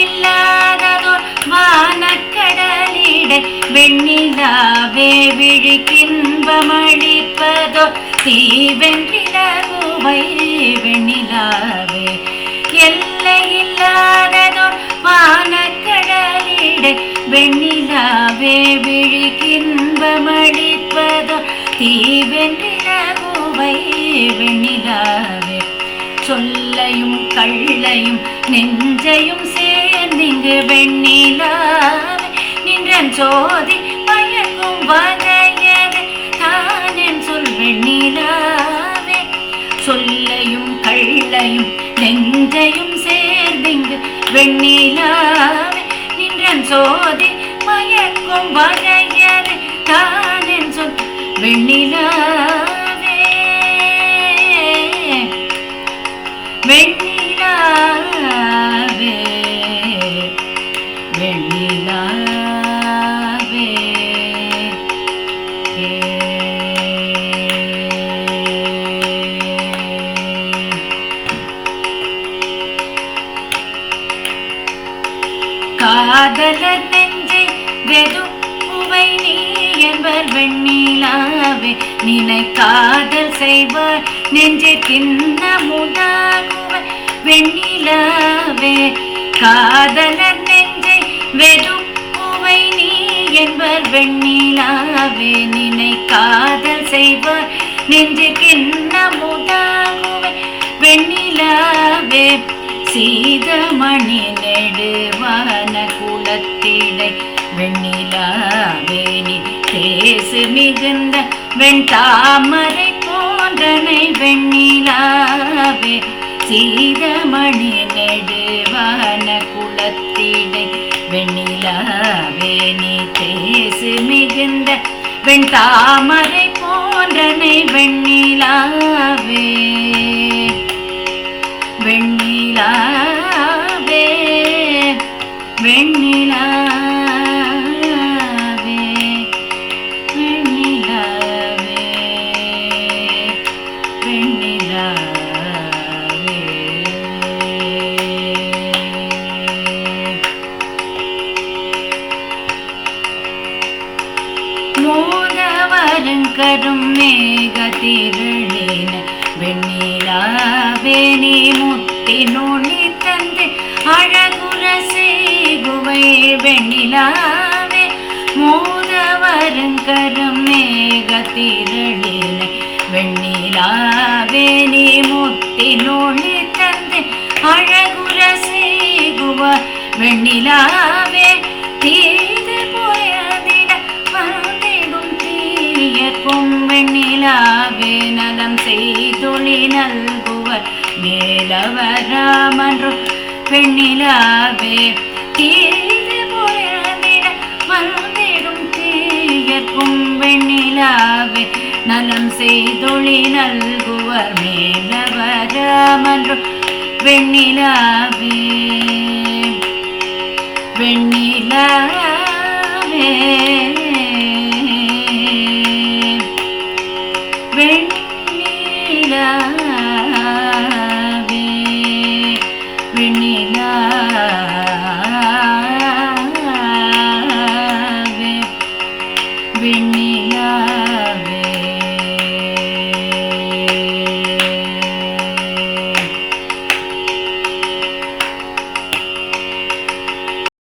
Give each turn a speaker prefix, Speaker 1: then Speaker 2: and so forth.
Speaker 1: இல்லாததோர் வானக்கடலிடை வெண்ணிலாவே விழிக்கின்பமளிப்பதோ தீவெண்ணிலகுவை வெண்ணிலாவே எல்லை இல்லாததோர் வானக்கடலிடை வெண்ணிலாவே விழிக்கின்பமளிப்பதோ தீவெண்ணிலகுவை வெண்ணிலாவே சொல்லையும் கள்ளையும் நெஞ்சையும் சேர்ந்திங்கு வெண்ணிலாவே நின்றன் சோதி மயக்கும் வகையது தானென் சொல் வெண்ணிலாவே சொல்லையும் கள்ளையும் நெஞ்சையும் சேர்ந்திங்கு வெண்ணிலாவே நின்றன் சோதி மயக்கும் வகையது தானென் சொல் வெண்ணிலாவே வெண்ணிலாவே வெண்ணிலாவே காதலர் நெஞ்சை வெதுப்புவை நீ என்பர் வெண்ணிலாவே நினை காதல் செய்வார் நெஞ்சிற்கின்ன முதாகுவர் வெண்ணிலாவே காதலர் நெஞ்சை வெதுப்புவை நீ என்பர் வெண்ணிலாவே நினை காதல் செய்வார் நெஞ்சிற்கின்ன முதாகுவர் வெண்ணிலாவே சீதமணி நெடுவான குலத்திடை வெண்ணிலாவே நீ தேசு மிகுந்த வெண்தாமரை போன்றனை வெண்ணிலாவே சீதமணி நெடுவான குலத்திடை வெண்ணிலாவே நீ தேசு மிகுந்த வெண்தாமரை போன்றனை வெண்ணிலாவே வெண்ணிலாவே வெண்ணிலாவே வெண்ணிலாவே வெண்ணிலாவே மோதவருங்கரும் மேகதிரளின வெண்ணிலாவே நீ முத்தி நோழி தந்து அழகுற செய்குவை வெண்ணிலாவே மோதவருங்கரும் மேகதிரளின வெண்ணிலாவே நீ முத்தி நோழி தந்து அழகுற செய்குவ வெண்ணிலாவே தீது போயதிட வந்திடும் தீயக்கும் வெண்ணிலாவே நலம் செய்தொழி நல்குவர் மேலவராமன்றோ வெண்ணிலாவே தீது போயதிட வந்திடும் தீயக்கும் வெண்ணிலாவே நலம் செய்தொழி நல்குவர் மேலவராமன்றோ வெண்ணிலாவே வெண்ணிலாவே